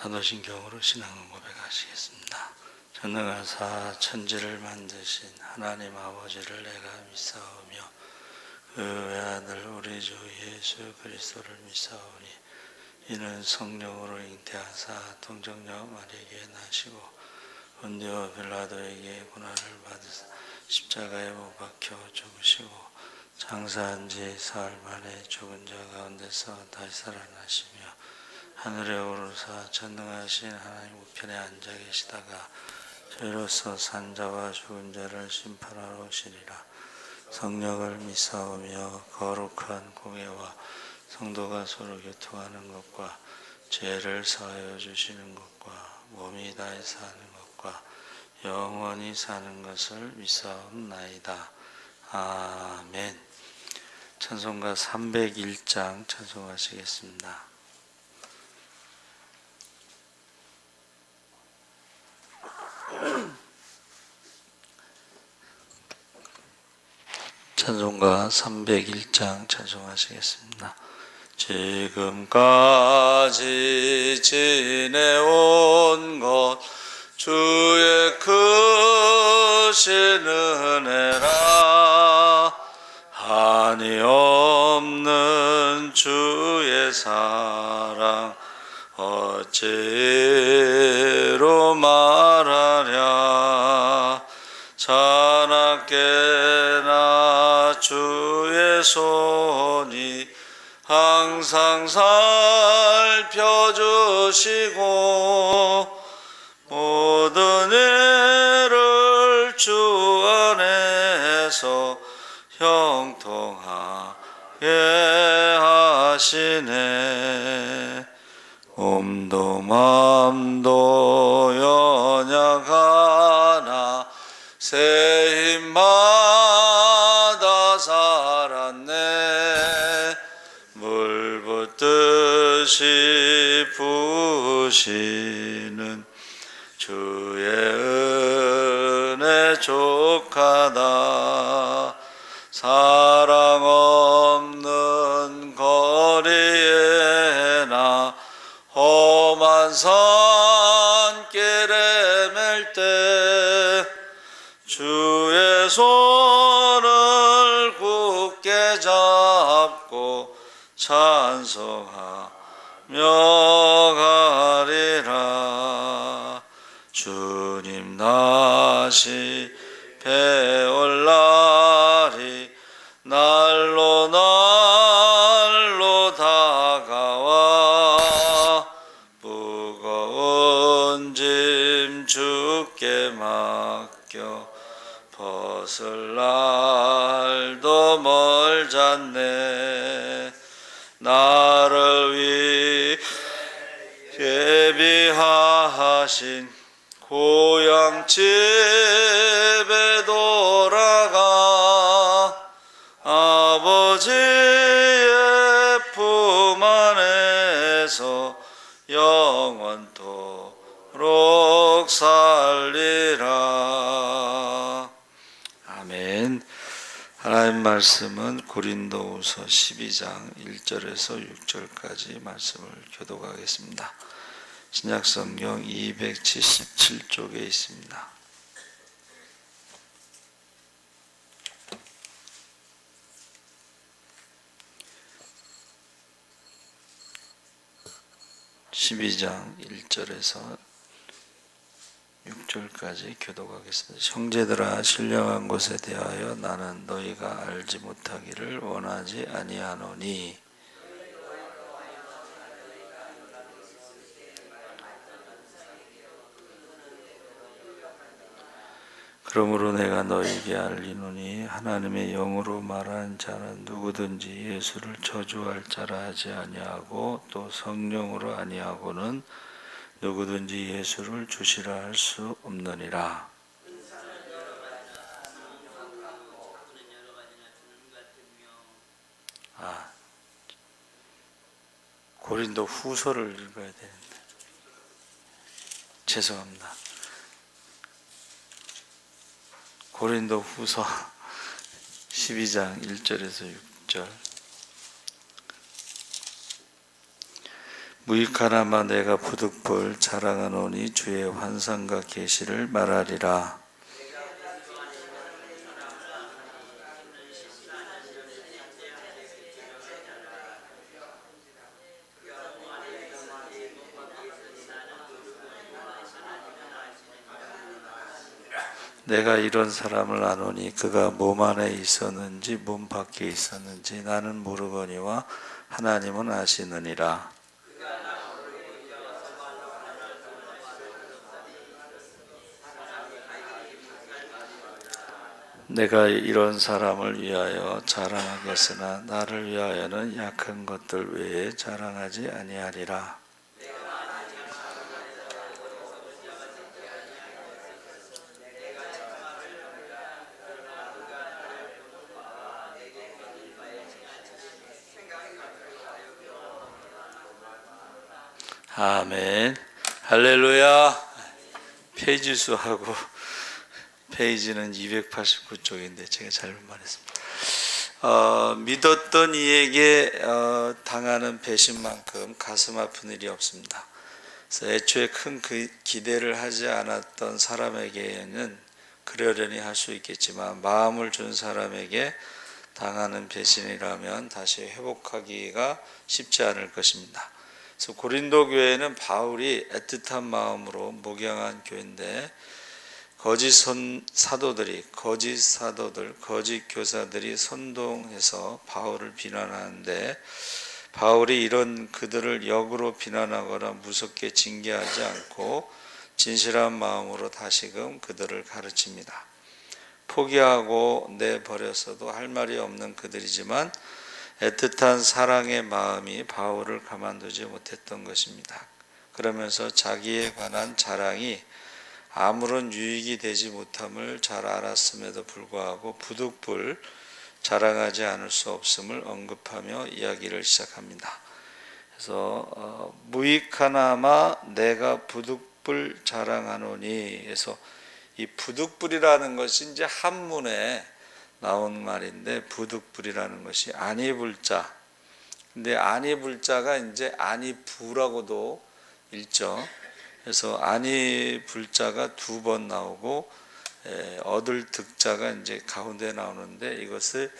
사도신경으로 신앙을 고백하시겠습니다. 전능하사 천지를 만드신 하나님 아버지를 내가 믿사오며 그 외아들 우리 주 예수 그리스도를 믿사오니 이는 성령으로 잉태하사 동정녀 마리아에게 나시고 본디오 빌라도에게 고난을 받으사 십자가에 못 박혀 죽으시고 장사한 지 사흘 만에 죽은 자 가운데서 다시 살아나시며 하늘에 오르사 전능하신 하나님 우편에 앉아 계시다가 저희로서 산자와 죽은 자를 심판하러 오시리라. 성령을 믿사오며 거룩한 공예와 성도가 서로 교통하는 것과 죄를 사하여 주시는 것과 몸이 다해 사는 것과 영원히 사는 것을 믿사옵나이다. 아멘. 찬송가 301장 찬송하시겠습니다. 찬송가 301장 찬송하시겠습니다. 지금까지 지내온 것 주의 크신 은혜라. 한이 없는 주의 사랑 어찌로 말하랴. 자나깨나 주의 손이 항상 살펴주시고 모든 일을 주 안에서 형통하게 하시네. 몸도 맘도 연약하나 새 힘받아 살았네. 물 붓듯이 부으시는 주의 은혜 족하다. 사랑 없는 거리에나 험한 산길에 맬 때 주의 손을 굳게 잡고 찬송하며 가리라. 주님 다시 배올 날이 날로 날로 다가와 무거운 짐 주께 맡겨 벗을 날도 멀잖네. 나를 위해 예비하신 고향 집에 돌아가 아버지의 품 안에서 영원토록 살리라. 아멘. 하나님 말씀은 고린도후서 12장 1절에서 6절까지 말씀을 교독하겠습니다. 신약성경 277쪽에 있습니다. (12장) 1절에서 6절까지 교독하겠습니다. 형제들아, 신령한 것에 대하여 나는 너희가 알지 못하기를 원하지 아니하노니 그러므로 내가 너희에게 알리노니 하나님의 영으로 말하는 자는 누구든지 예수를 저주할 자라 하지 아니하고 또 성령으로 아니하고는 누구든지 예수를 주시라 할 수 없느니라. 고린도 후서를 읽어야 되는데 죄송합니다. 고린도 후서 12장 1절에서 6절. 무익하나마 내가 부득불 자랑하노니 주의 환상과 계시를 말하리라. 내가 이런 사람을 아노니 그가 몸 안에 있었는지 몸 밖에 있었는지 나는 모르거니와 하나님은 아시느니라. 내가 이런 사람을 위하여 자랑하겠으나 나를 위하여는 약한 것들 외에 자랑하지 아니하리라. 아멘. 할렐루야. 페이지 수하고 페이지는 289쪽인데 제가 잘못 말했습니다. 믿었던 이에게 당하는 배신만큼 가슴 아픈 일이 없습니다. 그래서 애초에 큰 기대를 하지 않았던 사람에게는 그러려니 할 수 있겠지만 마음을 준 사람에게 당하는 배신이라면 다시 회복하기가 쉽지 않을 것입니다. 그래서 고린도 교회는 바울이 애틋한 마음으로 목양한 교회인데 거짓 사도들, 거짓 교사들이 선동해서 바울을 비난하는데 바울이 이런 그들을 역으로 비난하거나 무섭게 징계하지 않고 진실한 마음으로 다시금 그들을 가르칩니다. 포기하고 내버렸어도 할 말이 없는 그들이지만 애틋한 사랑의 마음이 바울을 가만두지 못했던 것입니다. 그러면서 자기에 관한 자랑이 아무런 유익이 되지 못함을 잘 알았음에도 불구하고 부득불 자랑하지 않을 수 없음을 언급하며 이야기를 시작합니다. 그래서 무익하나마 내가 부득불 자랑하노니, 그래서 이 부득불이라는 것이 이제 한문에 나온 말인데 부득불이라는 것이 안이불자. 근데 안이불자가 이제 안이부라고도 읽죠. 그래서 안이불자가 두 번 나오고 얻을 득자가 이제 가운데 나오는데 이것을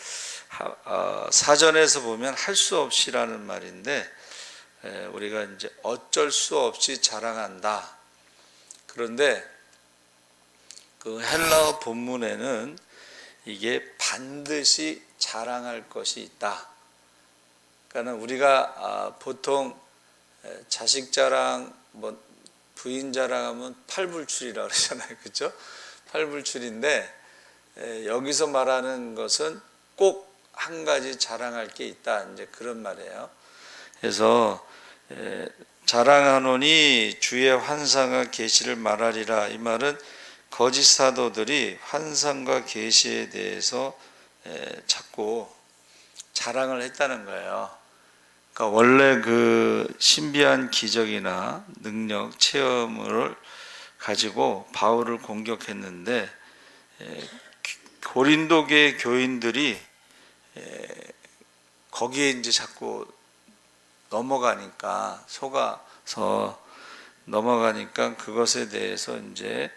사전에서 보면 할 수 없이라는 말인데 우리가 이제 어쩔 수 없이 자랑한다. 그런데 그 헬라어 본문에는 이게 반드시 자랑할 것이 있다. 그러니까 우리가 보통 자식 자랑, 부인 자랑하면 팔불출이라고 그러잖아요, 그렇죠? 팔불출인데 여기서 말하는 것은 꼭 한 가지 자랑할 게 있다. 이제 그런 말이에요. 그래서 자랑하노니 주의 환상과 계시를 말하리라. 이 말은 거짓 사도들이 환상과 계시에 대해서 자꾸 자랑을 했다는 거예요. 그러니까 원래 그 신비한 기적이나 능력, 체험을 가지고 바울을 공격했는데 고린도계 교인들이 거기에 이제 자꾸 넘어가니까 속아서 넘어가니까 그것에 대해서 이제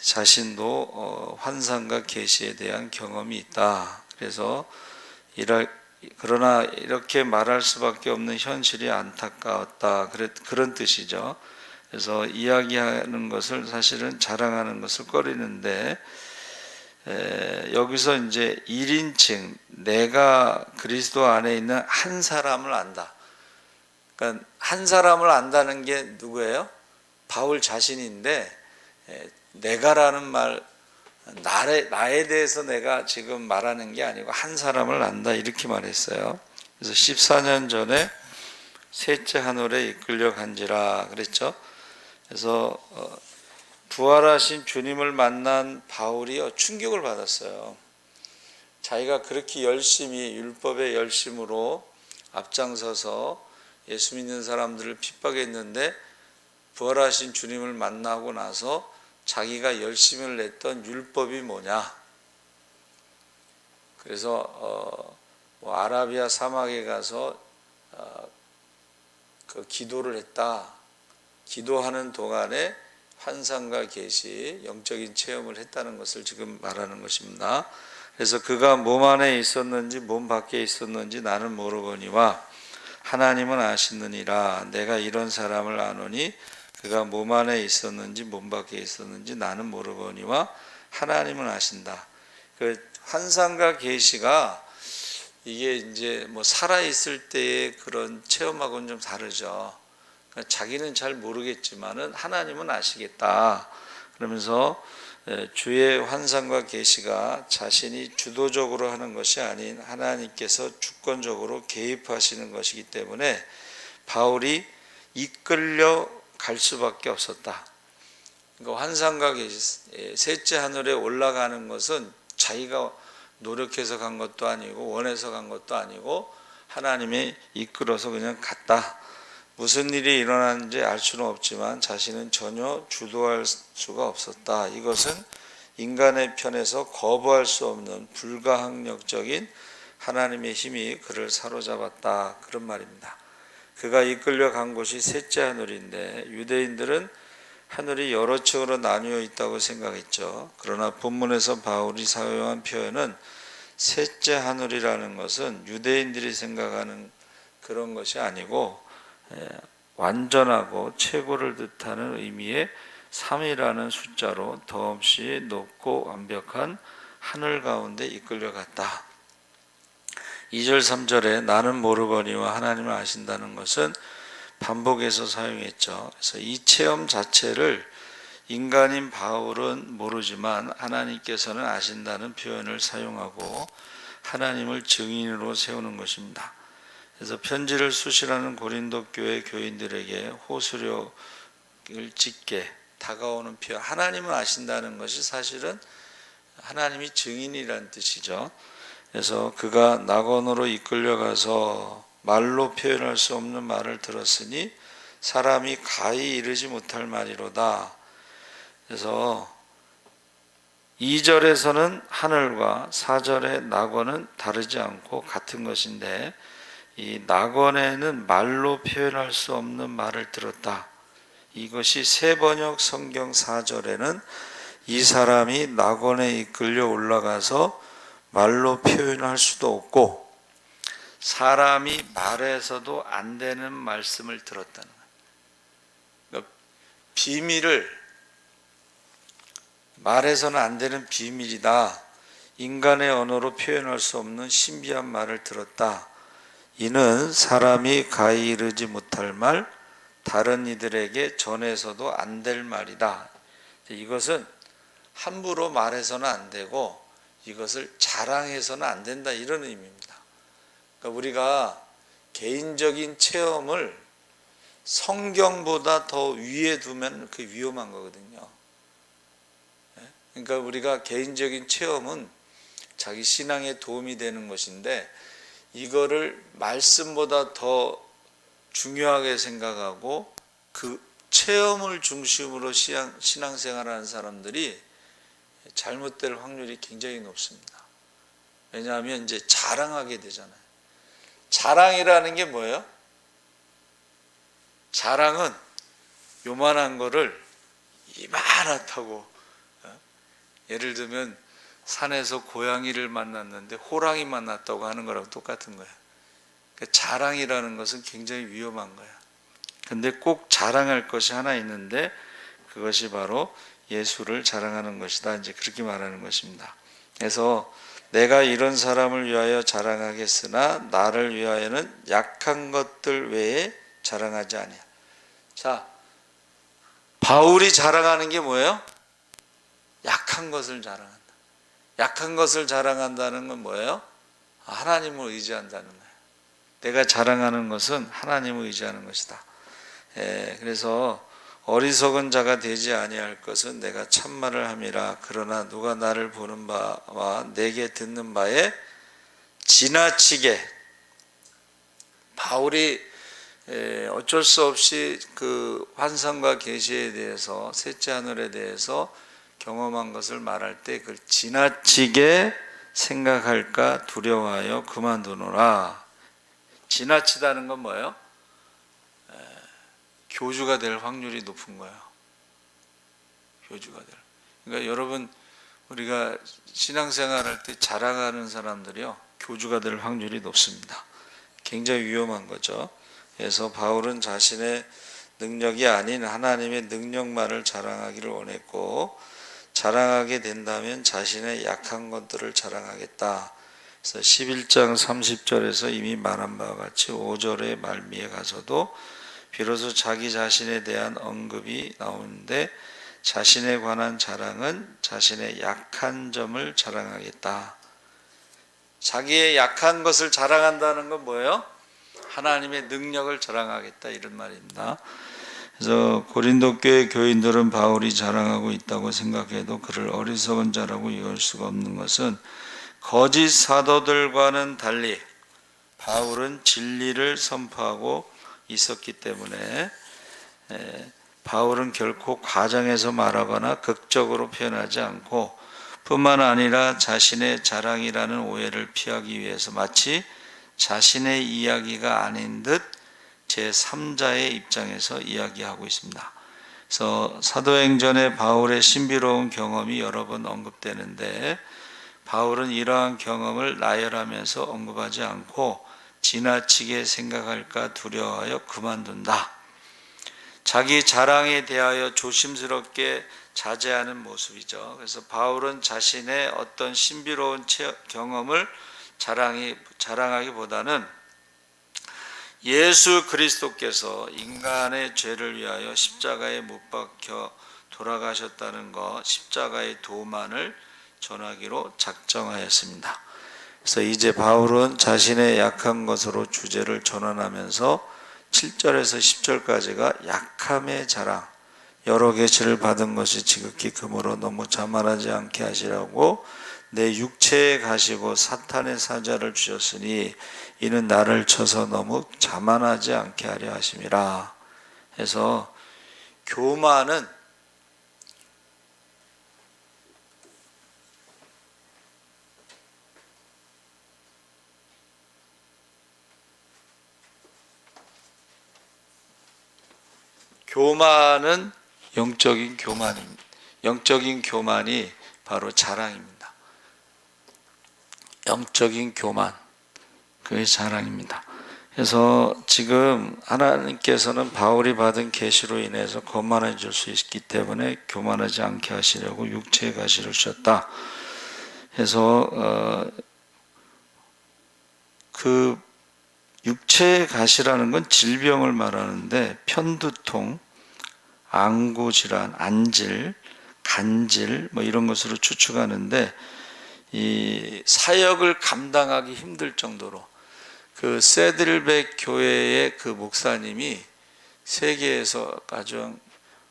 자신도 환상과 계시에 대한 경험이 있다. 그래서 그러나 이렇게 말할 수밖에 없는 현실이 안타까웠다. 그런 뜻이죠. 그래서 이야기하는 것을 사실은 자랑하는 것을 꺼리는데 여기서 이제 1인칭 내가 그리스도 안에 있는 한 사람을 안다. 그러니까 한 사람을 안다는 게 누구예요? 바울 자신인데 내가라는 말 나에 대해서 내가 지금 말하는 게 아니고 한 사람을 안다 이렇게 말했어요. 그래서 14년 전에 셋째 하늘에 이끌려 간지라 그랬죠. 그래서 부활하신 주님을 만난 바울이 충격을 받았어요. 자기가 그렇게 열심히 율법의 열심으로 앞장서서 예수 믿는 사람들을 핍박했는데 부활하신 주님을 만나고 나서 자기가 열심을 냈던 율법이 뭐냐. 그래서 아라비아 사막에 가서 그 기도를 했다. 기도하는 동안에 환상과 계시, 영적인 체험을 했다는 것을 지금 말하는 것입니다. 그래서 그가 몸 안에 있었는지 몸 밖에 있었는지 나는 모르거니와 하나님은 아시느니라. 내가 이런 사람을 아노니 그가 몸 안에 있었는지 몸 밖에 있었는지 나는 모르거니와 하나님은 아신다. 그 환상과 계시가 이게 이제 뭐 살아 있을 때의 그런 체험하고는 좀 다르죠. 그러니까 자기는 잘 모르겠지만은 하나님은 아시겠다. 그러면서 주의 환상과 계시가 자신이 주도적으로 하는 것이 아닌 하나님께서 주권적으로 개입하시는 것이기 때문에 바울이 이끌려 갈 수밖에 없었다. 그러니까 환상과 계시, 셋째 하늘에 올라가는 것은 자기가 노력해서 간 것도 아니고 원해서 간 것도 아니고 하나님이 이끌어서 그냥 갔다. 무슨 일이 일어나는지 알 수는 없지만 자신은 전혀 주도할 수가 없었다. 이것은 인간의 편에서 거부할 수 없는 불가항력적인 하나님의 힘이 그를 사로잡았다. 그런 말입니다. 그가 이끌려 간 곳이 셋째 하늘인데 유대인들은 하늘이 여러 층으로 나뉘어 있다고 생각했죠. 그러나 본문에서 바울이 사용한 표현은 셋째 하늘이라는 것은 유대인들이 생각하는 그런 것이 아니고 완전하고 최고를 뜻하는 의미의 3이라는 숫자로 더없이 높고 완벽한 하늘 가운데 이끌려갔다. 2절 3절에 나는 모르거니와 하나님을 아신다는 것은 반복해서 사용했죠. 그래서 이 체험 자체를 인간인 바울은 모르지만 하나님께서는 아신다는 표현을 사용하고 하나님을 증인으로 세우는 것입니다. 그래서 편지를 수시라는 고린도 교회 교인들에게 호소력을 짓게 다가오는 표현, 하나님을 아신다는 것이 사실은 하나님이 증인이라는 뜻이죠. 그래서 그가 낙원으로 이끌려가서 말로 표현할 수 없는 말을 들었으니 사람이 가히 이르지 못할 말이로다. 그래서 2절에서는 하늘과 4절의 낙원은 다르지 않고 같은 것인데 이 낙원에는 말로 표현할 수 없는 말을 들었다. 이것이 새번역 성경 4절에는 이 사람이 낙원에 이끌려 올라가서 말로 표현할 수도 없고 사람이 말해서도 안 되는 말씀을 들었다는 거예요. 그러니까 비밀을 말해서는 안 되는 비밀이다. 인간의 언어로 표현할 수 없는 신비한 말을 들었다. 이는 사람이 가히 이르지 못할 말, 다른 이들에게 전해서도 안 될 말이다. 이것은 함부로 말해서는 안 되고 이것을 자랑해서는 안 된다. 이런 의미입니다. 그러니까 우리가 개인적인 체험을 성경보다 더 위에 두면 그 위험한 거거든요. 그러니까 우리가 개인적인 체험은 자기 신앙에 도움이 되는 것인데 이거를 말씀보다 더 중요하게 생각하고 그 체험을 중심으로 신앙생활하는 사람들이 잘못될 확률이 굉장히 높습니다. 왜냐하면 이제 자랑하게 되잖아요. 자랑이라는 게 뭐예요? 자랑은 요만한 거를 이만하다고, 예를 들면 산에서 고양이를 만났는데 호랑이 만났다고 하는 거랑 똑같은 거예요. 그러니까 자랑이라는 것은 굉장히 위험한 거예요. 근데 꼭 자랑할 것이 하나 있는데 그것이 바로 예수를 자랑하는 것이다. 이제 그렇게 말하는 것입니다. 그래서 내가 이런 사람을 위하여 자랑하겠으나 나를 위하여는 약한 것들 외에 자랑하지 아니야. 자, 바울이 자랑하는 게 뭐예요? 약한 것을 자랑한다. 약한 것을 자랑한다는 건 뭐예요? 하나님을 의지한다는 거예요. 내가 자랑하는 것은 하나님을 의지하는 것이다. 그래서 어리석은 자가 되지 아니할 것은 내가 참말을 함이라. 그러나 누가 나를 보는 바와 내게 듣는 바에 지나치게, 바울이 어쩔 수 없이 그 환상과 계시에 대해서 셋째 하늘에 대해서 경험한 것을 말할 때 그걸 지나치게 생각할까 두려워하여 그만두노라. 지나치다는 건 뭐예요? 교주가 될 확률이 높은 거예요. 교주가 될. 그러니까 여러분, 우리가 신앙생활할 때 자랑하는 사람들이요, 교주가 될 확률이 높습니다. 굉장히 위험한 거죠. 그래서 바울은 자신의 능력이 아닌 하나님의 능력만을 자랑하기를 원했고, 자랑하게 된다면 자신의 약한 것들을 자랑하겠다. 그래서 11장 30절에서 이미 말한 바와 같이 5절의 말미에 가서도 비로소 자기 자신에 대한 언급이 나오는데, 자신에 관한 자랑은 자신의 약한 점을 자랑하겠다. 자기의 약한 것을 자랑한다는 건 뭐예요? 하나님의 능력을 자랑하겠다, 이런 말입니다. 그래서 고린도 교회 교인들은 바울이 자랑하고 있다고 생각해도 그를 어리석은 자라고 이해할 수가 없는 것은, 거짓 사도들과는 달리 바울은 진리를 선포하고 있었기 때문에, 바울은 결코 과장해서 말하거나 극적으로 표현하지 않고, 뿐만 아니라 자신의 자랑이라는 오해를 피하기 위해서 마치 자신의 이야기가 아닌 듯 제3자의 입장에서 이야기하고 있습니다. 그래서 사도행전에 바울의 신비로운 경험이 여러 번 언급되는데, 바울은 이러한 경험을 나열하면서 언급하지 않고 지나치게 생각할까 두려워하여 그만둔다. 자기 자랑에 대하여 조심스럽게 자제하는 모습이죠. 그래서 바울은 자신의 어떤 신비로운 경험을 자랑하기보다는 예수 그리스도께서 인간의 죄를 위하여 십자가에 못 박혀 돌아가셨다는 것, 십자가의 도만을 전하기로 작정하였습니다. 그래서 이제 바울은 자신의 약한 것으로 주제를 전환하면서 7절에서 10절까지가 약함의 자랑, 여러 계시를 받은 것이 지극히 금으로 너무 자만하지 않게 하시라고 내 육체에 가시고 사탄의 사자를 주셨으니 이는 나를 쳐서 너무 자만하지 않게 하려 하심이라. 해서 교만은 영적인 교만입니다. 영적인 교만이 바로 자랑입니다. 영적인 교만, 그게 자랑입니다. 그래서 지금 하나님께서는 바울이 받은 계시로 인해서 거만해질 수 있기 때문에 교만하지 않게 하시려고 육체의 가시를 주셨다. 그래서 그 육체의 가시라는 건 질병을 말하는데, 편두통, 안구질환, 안질, 간질 뭐 이런 것으로 추측하는데, 이 사역을 감당하기 힘들 정도로 그 세들백 교회의 그 목사님이 세계에서 가장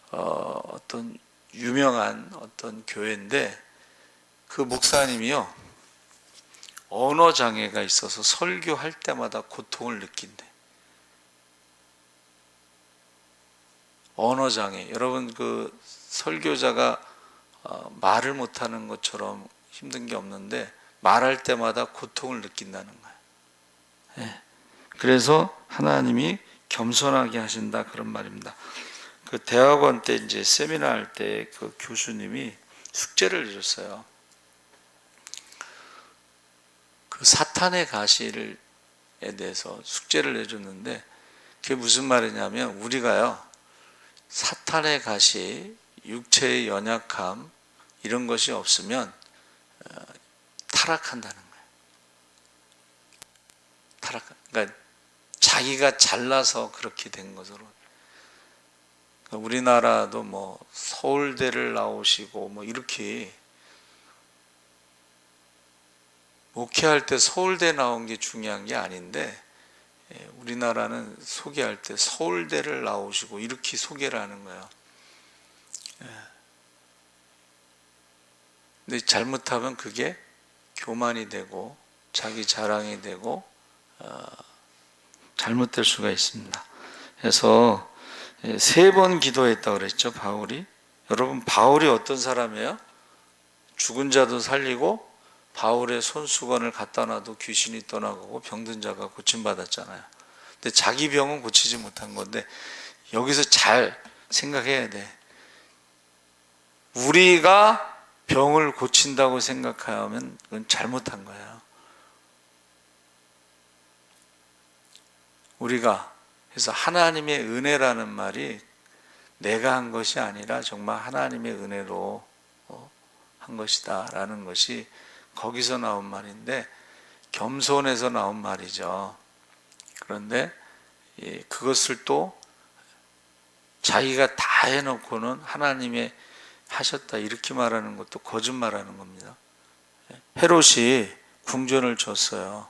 어떤 유명한 어떤 교회인데, 그 목사님이요, 언어 장애가 있어서 설교할 때마다 고통을 느낀대. 언어 장애. 여러분, 그 설교자가 말을 못하는 것처럼 힘든 게 없는데 말할 때마다 고통을 느낀다는 거예요. 네. 그래서 하나님이 겸손하게 하신다, 그런 말입니다. 그 대학원 때 이제 세미나 할 때 그 교수님이 숙제를 내줬어요. 그 사탄의 가시에 대해서 숙제를 내줬는데, 그게 무슨 말이냐면, 우리가요, 사탄의 가시, 육체의 연약함 이런 것이 없으면 타락한다는 거예요. 그러니까 자기가 잘나서 그렇게 된 것으로. 그러니까 우리나라도 뭐 서울대를 나오시고 뭐 이렇게 목회할 때 서울대 나온 게 중요한 게 아닌데, 우리나라는 소개할 때 서울대를 나오시고 이렇게 소개를 하는 거예요. 근데 잘못하면 그게 교만이 되고 자기 자랑이 되고 잘못될 수가 있습니다. 그래서 3번 기도했다고 그랬죠, 바울이. 여러분, 바울이 어떤 사람이에요? 죽은 자도 살리고 바울의 손수건을 갖다 놔도 귀신이 떠나가고 병든 자가 고침받았잖아요. 근데 자기 병은 고치지 못한 건데, 여기서 잘 생각해야 돼. 우리가 병을 고친다고 생각하면 그건 잘못한 거예요. 우리가 그래서 하나님의 은혜라는 말이 내가 한 것이 아니라 정말 하나님의 은혜로 한 것이다 라는 것이 거기서 나온 말인데, 겸손에서 나온 말이죠. 그런데 그것을 또 자기가 다 해놓고는 하나님의 하셨다 이렇게 말하는 것도 거짓말하는 겁니다. 헤롯이 궁전을 줬어요.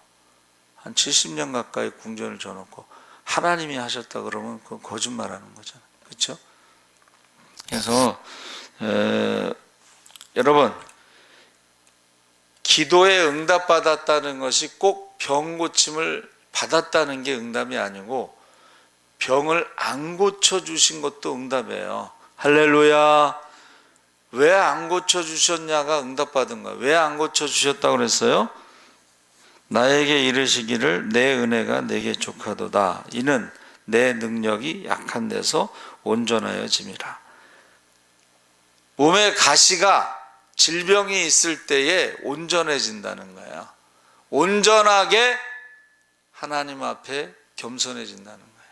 한 70년 가까이 궁전을 줘놓고 하나님이 하셨다 그러면 그건 거짓말하는 거잖아요. 그렇죠? 그래서 여러분, 기도에 응답받았다는 것이 꼭 병 고침을 받았다는 게 응답이 아니고 병을 안 고쳐주신 것도 응답이에요. 할렐루야. 왜 안 고쳐주셨냐가 응답받은 거예요. 왜 안 고쳐주셨다고 그랬어요? 나에게 이르시기를 내 은혜가 내게 족하도다. 이는 내 능력이 약한 데서 온전하여짐이라. 몸에 가시가 질병이 있을 때에 온전해진다는 거예요. 온전하게 하나님 앞에 겸손해진다는 거예요.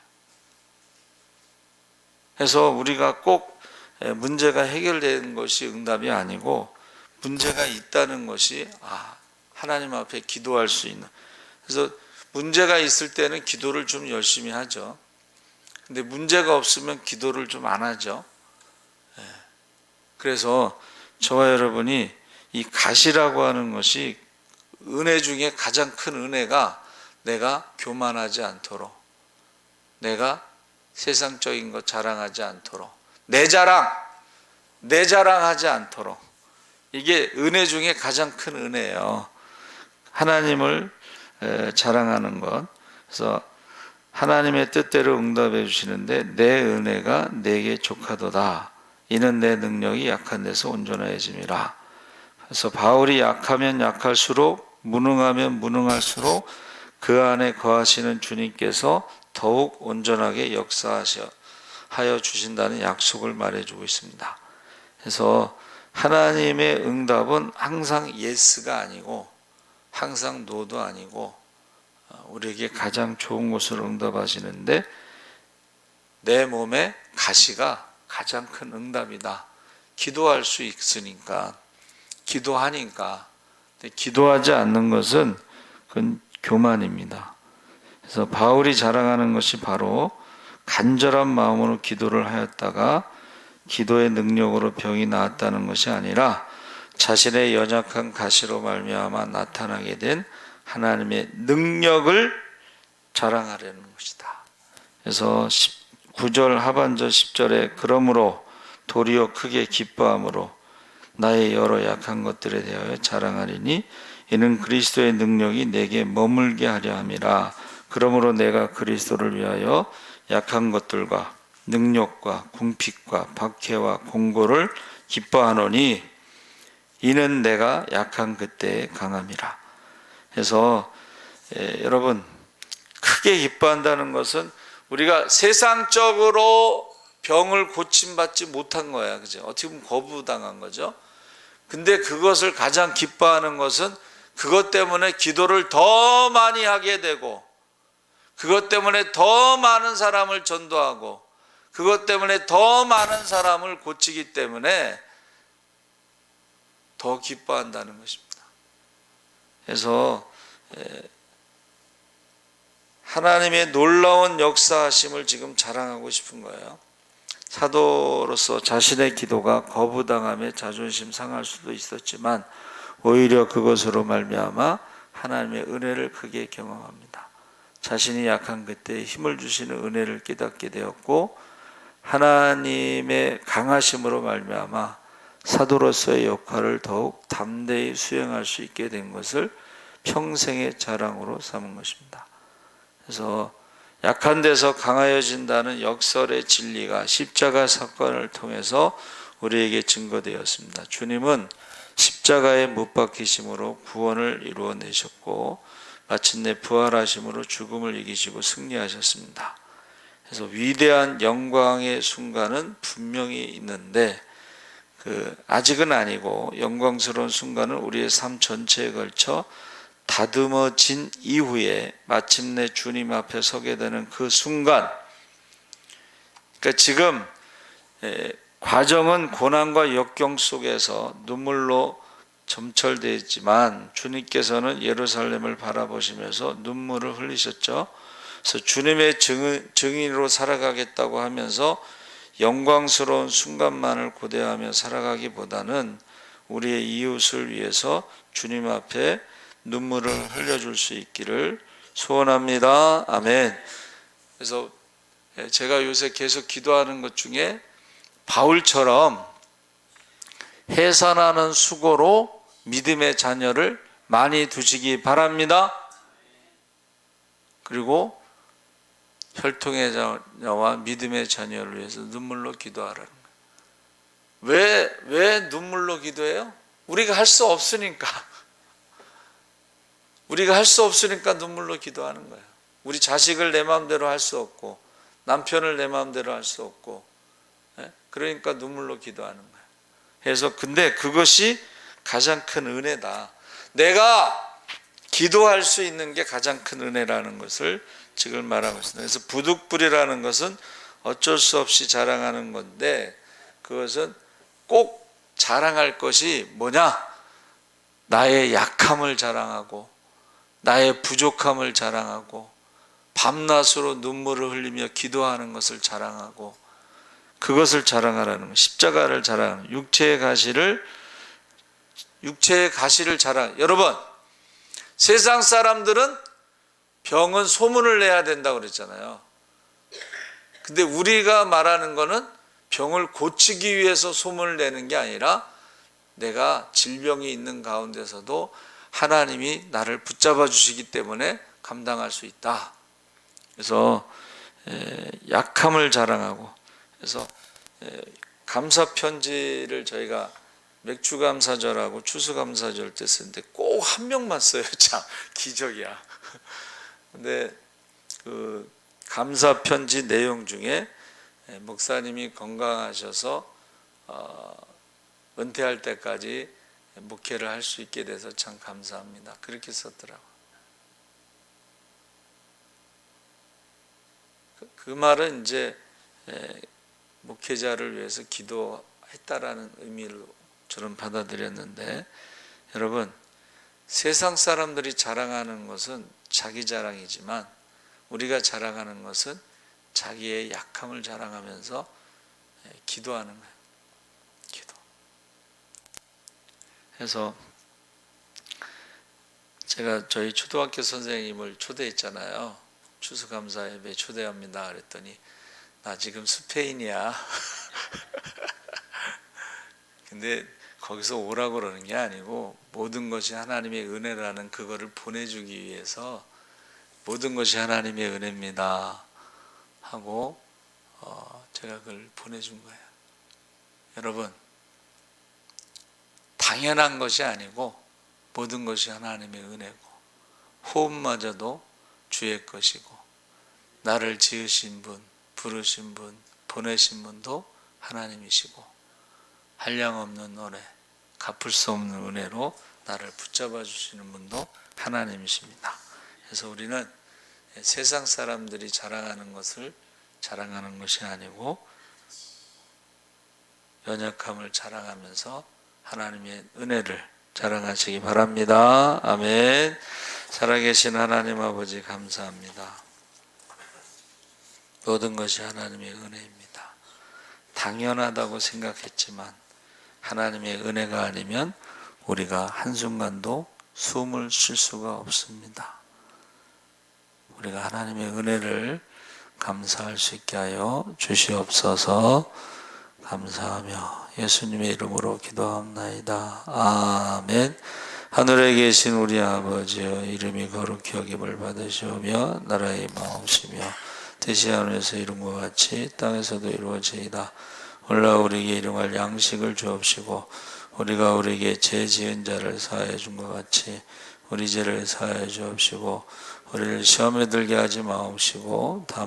그래서 우리가 꼭 문제가 해결된 것이 응답이 아니고 문제가 있다는 것이 하나님 앞에 기도할 수 있는. 그래서 문제가 있을 때는 기도를 좀 열심히 하죠. 근데 문제가 없으면 기도를 좀 안 하죠. 그래서 저와 여러분이 이 가시라고 하는 것이 은혜 중에 가장 큰 은혜가 내가 교만하지 않도록, 내가 세상적인 것 자랑하지 않도록, 내 자랑하지 않도록, 이게 은혜 중에 가장 큰 은혜예요. 하나님을 자랑하는 것. 그래서 하나님의 뜻대로 응답해 주시는데 내 은혜가 내게 족하도다. 이는 내 능력이 약한 데서 온전해짐이라. 그래서 바울이 약하면 약할수록, 무능하면 무능할수록 그 안에 거하시는 주님께서 더욱 온전하게 역사하여 주신다는 약속을 말해주고 있습니다. 그래서 하나님의 응답은 항상 예스가 아니고 항상 노도 아니고 우리에게 가장 좋은 것으로 응답하시는데, 내 몸에 가시가 가장 큰 응답이다. 기도할 수 있으니까, 기도하니까. 기도하지 않는 것은 그건 교만입니다. 그래서 바울이 자랑하는 것이 바로 간절한 마음으로 기도를 하였다가 기도의 능력으로 병이 나았다는 것이 아니라 자신의 연약한 가시로 말미암아 나타나게 된 하나님의 능력을 자랑하려는 것이다. 그래서 9절 하반절 10절에 그러므로 도리어 크게 기뻐함으로 나의 여러 약한 것들에 대하여 자랑하리니 이는 그리스도의 능력이 내게 머물게 하려 함이라. 그러므로 내가 그리스도를 위하여 약한 것들과 능력과 궁핍과 박해와 공고를 기뻐하노니 이는 내가 약한 그때에 강함이라. 그래서 여러분, 크게 기뻐한다는 것은 우리가 세상적으로 병을 고침받지 못한 거야. 그죠? 어떻게 보면 거부당한 거죠. 근데 그것을 가장 기뻐하는 것은 그것 때문에 기도를 더 많이 하게 되고, 그것 때문에 더 많은 사람을 전도하고, 그것 때문에 더 많은 사람을 고치기 때문에 더 기뻐한다는 것입니다. 그래서 하나님의 놀라운 역사하심을 지금 자랑하고 싶은 거예요. 사도로서 자신의 기도가 거부당함에 자존심 상할 수도 있었지만 오히려 그것으로 말미암아 하나님의 은혜를 크게 경험합니다. 자신이 약한 그때에 힘을 주시는 은혜를 깨닫게 되었고, 하나님의 강하심으로 말미암아 사도로서의 역할을 더욱 담대히 수행할 수 있게 된 것을 평생의 자랑으로 삼은 것입니다. 그래서 약한 데서 강하여진다는 역설의 진리가 십자가 사건을 통해서 우리에게 증거되었습니다. 주님은 십자가에 못 박히심으로 구원을 이루어내셨고 마침내 부활하심으로 죽음을 이기시고 승리하셨습니다. 그래서 위대한 영광의 순간은 분명히 있는데 아직은 아니고 영광스러운 순간은 우리의 삶 전체에 걸쳐 다듬어진 이후에 마침내 주님 앞에 서게 되는 그 순간, 그러니까 지금 과정은 고난과 역경 속에서 눈물로 점철되어 있지만 주님께서는 예루살렘을 바라보시면서 눈물을 흘리셨죠. 그래서 주님의 증인으로 살아가겠다고 하면서 영광스러운 순간만을 고대하며 살아가기보다는 우리의 이웃을 위해서 주님 앞에 눈물을 흘려줄 수 있기를 소원합니다. 아멘. 그래서 제가 요새 계속 기도하는 것 중에 바울처럼 해산하는 수고로 믿음의 자녀를 많이 두시기 바랍니다. 그리고 혈통의 자녀와 믿음의 자녀를 위해서 눈물로 기도하라는 거예요. 왜 눈물로 기도해요? 우리가 할 수 없으니까. 우리가 할 수 없으니까 눈물로 기도하는 거예요. 우리 자식을 내 마음대로 할 수 없고 남편을 내 마음대로 할 수 없고, 그러니까 눈물로 기도하는 거예요. 그래서 근데 그것이 가장 큰 은혜다. 내가 기도할 수 있는 게 가장 큰 은혜라는 것을 지금 말하고 있습니다. 그래서 부득불이라는 것은 어쩔 수 없이 자랑하는 건데, 그것은 꼭 자랑할 것이 뭐냐? 나의 약함을 자랑하고 나의 부족함을 자랑하고 밤낮으로 눈물을 흘리며 기도하는 것을 자랑하고, 그것을 자랑하라는 거. 십자가를 자랑하는, 육체의 가시를 자랑. 여러분, 세상 사람들은 병은 소문을 내야 된다고 그랬잖아요. 근데 우리가 말하는 거는 병을 고치기 위해서 소문을 내는 게 아니라 내가 질병이 있는 가운데서도 하나님이 나를 붙잡아 주시기 때문에 감당할 수 있다. 그래서 약함을 자랑하고, 그래서 감사 편지를 저희가 맥주감사절하고 추수감사절 때 쓰는데 꼭 한 명만 써요. 참 기적이야. 근데 그 감사 편지 내용 중에 목사님이 건강하셔서 은퇴할 때까지 목회를 할 수 있게 돼서 참 감사합니다. 그렇게 썼더라고요. 그 말은 이제 목회자를 위해서 기도했다라는 의미로 저는 받아들였는데, 여러분, 세상 사람들이 자랑하는 것은 자기 자랑이지만 우리가 자랑하는 것은 자기의 약함을 자랑하면서 기도하는 거예요. 기도. 그래서 제가 저희 초등학교 선생님을 초대했잖아요. 추수감사 예배 초대합니다. 그랬더니 나 지금 스페인이야. 근데 거기서 오라고 그러는 게 아니고 모든 것이 하나님의 은혜라는 그거를 보내주기 위해서 모든 것이 하나님의 은혜입니다 하고 제가 그걸 보내준 거예요. 여러분, 당연한 것이 아니고 모든 것이 하나님의 은혜고 호흡마저도 주의 것이고 나를 지으신 분, 부르신 분, 보내신 분도 하나님이시고 한량없는 은혜, 갚을 수 없는 은혜로 나를 붙잡아 주시는 분도 하나님이십니다. 그래서 우리는 세상 사람들이 자랑하는 것을 자랑하는 것이 아니고 연약함을 자랑하면서 하나님의 은혜를 자랑하시기 바랍니다. 아멘. 살아계신 하나님 아버지 감사합니다. 모든 것이 하나님의 은혜입니다. 당연하다고 생각했지만 하나님의 은혜가 아니면 우리가 한순간도 숨을 쉴 수가 없습니다. 우리가 하나님의 은혜를 감사할 수 있게 하여 주시옵소서. 감사하며 예수님의 이름으로 기도합나이다. 아멘. 하늘에 계신 우리 아버지여, 이름이 거룩히 여김을 받으시오며 나라의 마옵시며 뜻이 하늘에서 이룬 것 같이 땅에서도 이루어지이다. 오늘날 우리에게 일용할 양식을 주옵시고 우리가 우리에게 죄 지은 자를 사하여 준 것 같이 우리 죄를 사하여 주옵시고 우리를 시험에 들게 하지 마옵시고